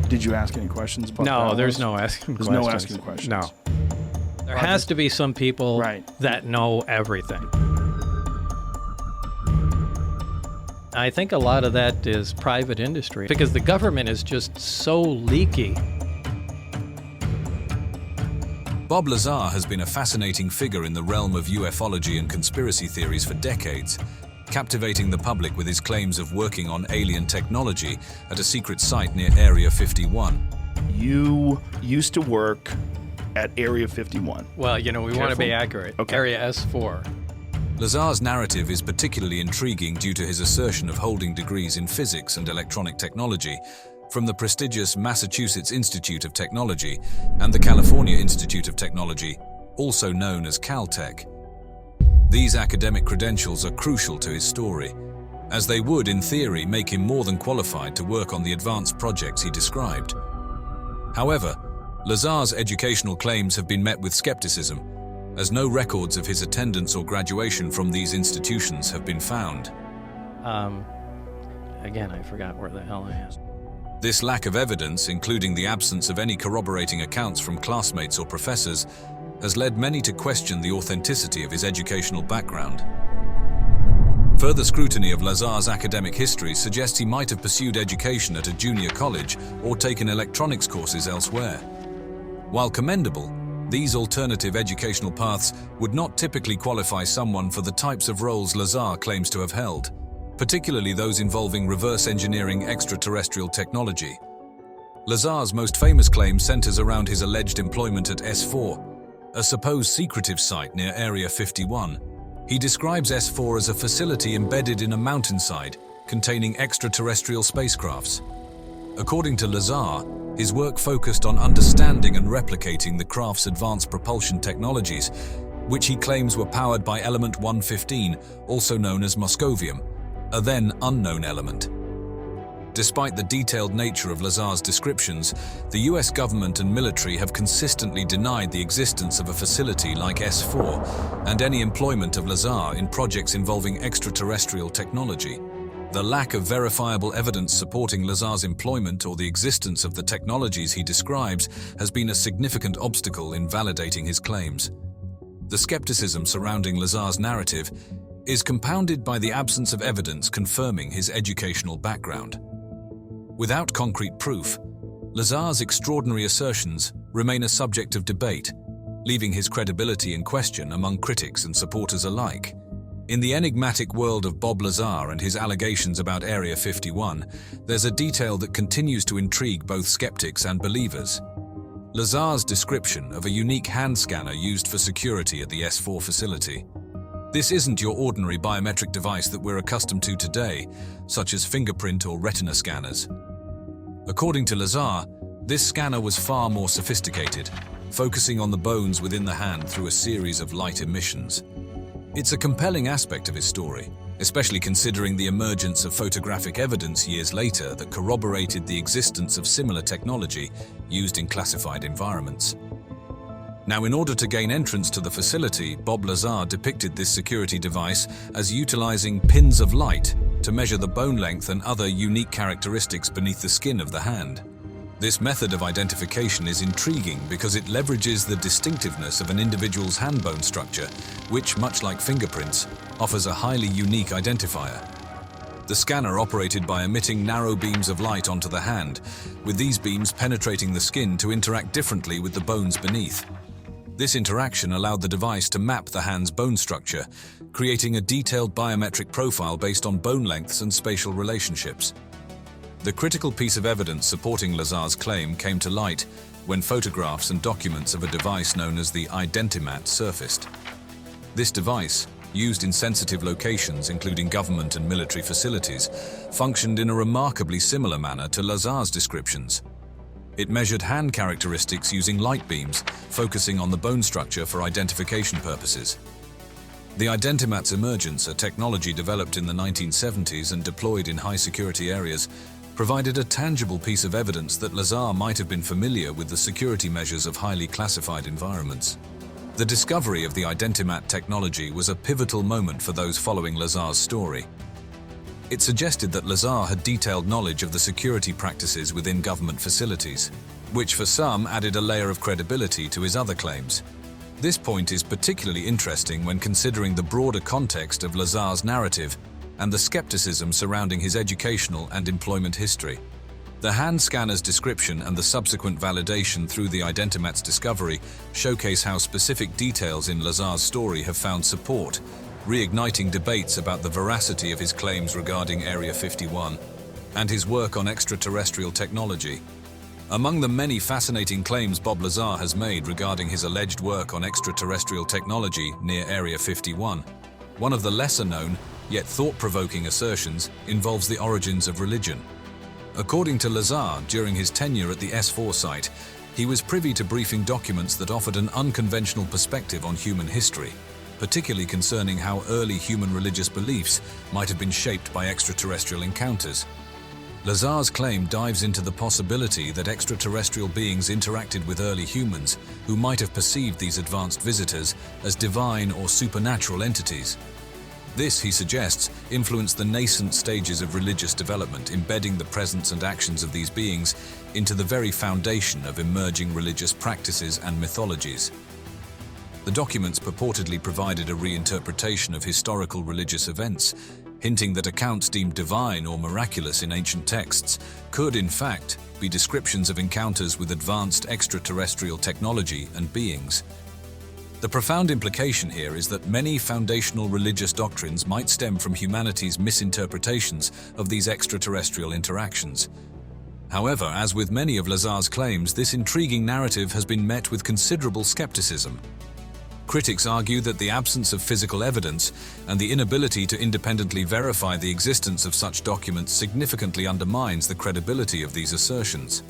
Did you ask any questions about that? No, there's no asking questions. There's no asking questions. No. There has to be some people that know everything. I think a lot of that is private industry because the government is just so leaky. Bob Lazar has been a fascinating figure in the realm of ufology and conspiracy theories for decades, captivating the public with his claims of working on alien technology at a secret site near Area 51. You used to work at Area 51. Well, you know, we want to be accurate. Okay. Area S4. Lazar's narrative is particularly intriguing due to his assertion of holding degrees in physics and electronic technology from the prestigious Massachusetts Institute of Technology and the California Institute of Technology, also known as Caltech. These academic credentials are crucial to his story, as they would, in theory, make him more than qualified to work on the advanced projects he described. However, Lazar's educational claims have been met with skepticism, as no records of his attendance or graduation from these institutions have been found. Again, I forgot where the hell I am. This lack of evidence, including the absence of any corroborating accounts from classmates or professors, has led many to question the authenticity of his educational background. Further scrutiny of Lazar's academic history suggests he might have pursued education at a junior college or taken electronics courses elsewhere. While commendable, these alternative educational paths would not typically qualify someone for the types of roles Lazar claims to have held, particularly those involving reverse engineering extraterrestrial technology. Lazar's most famous claim centers around his alleged employment at S4, a supposed secretive site near Area 51. He describes S4 as a facility embedded in a mountainside containing extraterrestrial spacecrafts. According to Lazar, his work focused on understanding and replicating the craft's advanced propulsion technologies, which he claims were powered by element 115, also known as moscovium, a then unknown element. Despite the detailed nature of Lazar's descriptions, the US government and military have consistently denied the existence of a facility like S4 and any employment of Lazar in projects involving extraterrestrial technology. The lack of verifiable evidence supporting Lazar's employment or the existence of the technologies he describes has been a significant obstacle in validating his claims. The skepticism surrounding Lazar's narrative is compounded by the absence of evidence confirming his educational background. Without concrete proof, Lazar's extraordinary assertions remain a subject of debate, leaving his credibility in question among critics and supporters alike. In the enigmatic world of Bob Lazar and his allegations about Area 51, there's a detail that continues to intrigue both skeptics and believers. Lazar's description of a unique hand scanner used for security at the S4 facility. This isn't your ordinary biometric device that we're accustomed to today, such as fingerprint or retina scanners. According to Lazar, this scanner was far more sophisticated, focusing on the bones within the hand through a series of light emissions. It's a compelling aspect of his story, especially considering the emergence of photographic evidence years later that corroborated the existence of similar technology used in classified environments. Now, in order to gain entrance to the facility, Bob Lazar depicted this security device as utilizing pins of light to measure the bone length and other unique characteristics beneath the skin of the hand. This method of identification is intriguing because it leverages the distinctiveness of an individual's hand bone structure, which, much like fingerprints, offers a highly unique identifier. The scanner operated by emitting narrow beams of light onto the hand, with these beams penetrating the skin to interact differently with the bones beneath. This interaction allowed the device to map the hand's bone structure, creating a detailed biometric profile based on bone lengths and spatial relationships. The critical piece of evidence supporting Lazar's claim came to light when photographs and documents of a device known as the Identimat surfaced. This device, used in sensitive locations including government and military facilities, functioned in a remarkably similar manner to Lazar's descriptions. It measured hand characteristics using light beams, focusing on the bone structure for identification purposes. The Identimat's emergence, a technology developed in the 1970s and deployed in high-security areas, provided a tangible piece of evidence that Lazar might have been familiar with the security measures of highly classified environments. The discovery of the Identimat technology was a pivotal moment for those following Lazar's story. It suggested that Lazar had detailed knowledge of the security practices within government facilities, which for some added a layer of credibility to his other claims. This point is particularly interesting when considering the broader context of Lazar's narrative and the skepticism surrounding his educational and employment history. The hand scanner's description and the subsequent validation through the Identimat's discovery showcase how specific details in Lazar's story have found support, reigniting debates about the veracity of his claims regarding Area 51 and his work on extraterrestrial technology. Among the many fascinating claims Bob Lazar has made regarding his alleged work on extraterrestrial technology near Area 51, one of the lesser-known, yet thought-provoking assertions involves the origins of religion. According to Lazar, during his tenure at the S4 site, he was privy to briefing documents that offered an unconventional perspective on human history, particularly concerning how early human religious beliefs might have been shaped by extraterrestrial encounters. Lazar's claim dives into the possibility that extraterrestrial beings interacted with early humans who might have perceived these advanced visitors as divine or supernatural entities. This, he suggests, influenced the nascent stages of religious development, embedding the presence and actions of these beings into the very foundation of emerging religious practices and mythologies. The documents purportedly provided a reinterpretation of historical religious events, hinting that accounts deemed divine or miraculous in ancient texts could, in fact, be descriptions of encounters with advanced extraterrestrial technology and beings. The profound implication here is that many foundational religious doctrines might stem from humanity's misinterpretations of these extraterrestrial interactions. However, as with many of Lazar's claims, this intriguing narrative has been met with considerable skepticism. Critics argue that the absence of physical evidence and the inability to independently verify the existence of such documents significantly undermines the credibility of these assertions.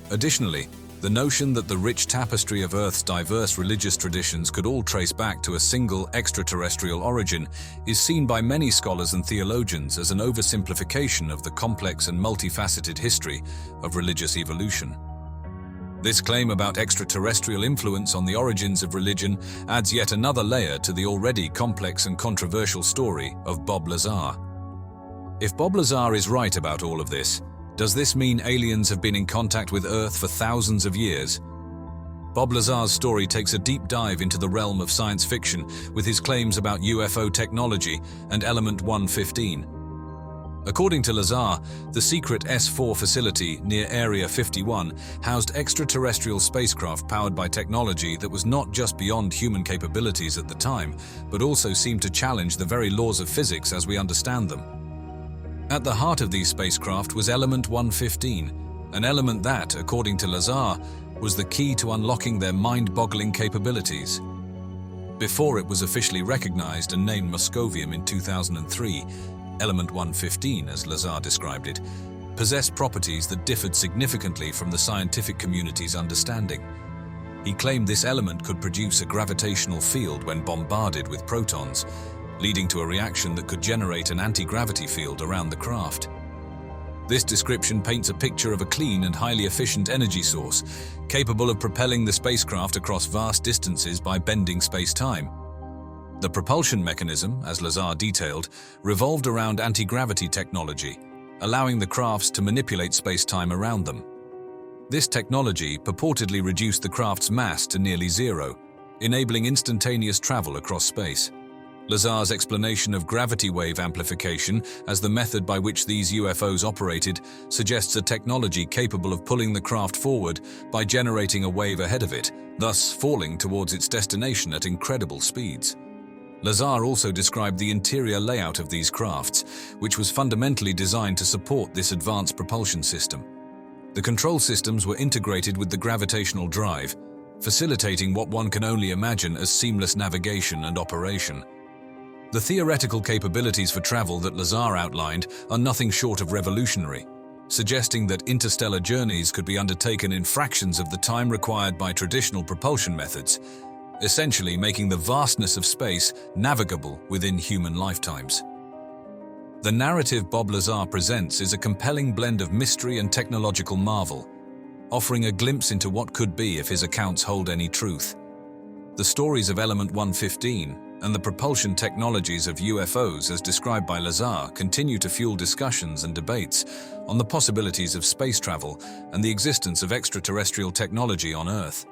Additionally, the notion that the rich tapestry of Earth's diverse religious traditions could all trace back to a single extraterrestrial origin is seen by many scholars and theologians as an oversimplification of the complex and multifaceted history of religious evolution. This claim about extraterrestrial influence on the origins of religion adds yet another layer to the already complex and controversial story of Bob Lazar. If Bob Lazar is right about all of this, does this mean aliens have been in contact with Earth for thousands of years? Bob Lazar's story takes a deep dive into the realm of science fiction with his claims about UFO technology and Element 115. According to Lazar, the secret S4 facility near Area 51 housed extraterrestrial spacecraft powered by technology that was not just beyond human capabilities at the time, but also seemed to challenge the very laws of physics as we understand them. At the heart of these spacecraft was Element 115, an element that, according to Lazar, was the key to unlocking their mind-boggling capabilities. Before it was officially recognized and named Moscovium in 2003, Element 115, as Lazar described it, possessed properties that differed significantly from the scientific community's understanding. He claimed this element could produce a gravitational field when bombarded with protons, leading to a reaction that could generate an anti-gravity field around the craft. This description paints a picture of a clean and highly efficient energy source, capable of propelling the spacecraft across vast distances by bending space-time. The propulsion mechanism, as Lazar detailed, revolved around anti-gravity technology, allowing the crafts to manipulate space-time around them. This technology purportedly reduced the craft's mass to nearly zero, enabling instantaneous travel across space. Lazar's explanation of gravity wave amplification as the method by which these UFOs operated suggests a technology capable of pulling the craft forward by generating a wave ahead of it, thus falling towards its destination at incredible speeds. Lazar also described the interior layout of these crafts, which was fundamentally designed to support this advanced propulsion system. The control systems were integrated with the gravitational drive, facilitating what one can only imagine as seamless navigation and operation. The theoretical capabilities for travel that Lazar outlined are nothing short of revolutionary, suggesting that interstellar journeys could be undertaken in fractions of the time required by traditional propulsion methods, essentially making the vastness of space navigable within human lifetimes. The narrative Bob Lazar presents is a compelling blend of mystery and technological marvel, offering a glimpse into what could be if his accounts hold any truth. The stories of Element 115, and the propulsion technologies of UFOs as described by Lazar continue to fuel discussions and debates on the possibilities of space travel and the existence of extraterrestrial technology on Earth.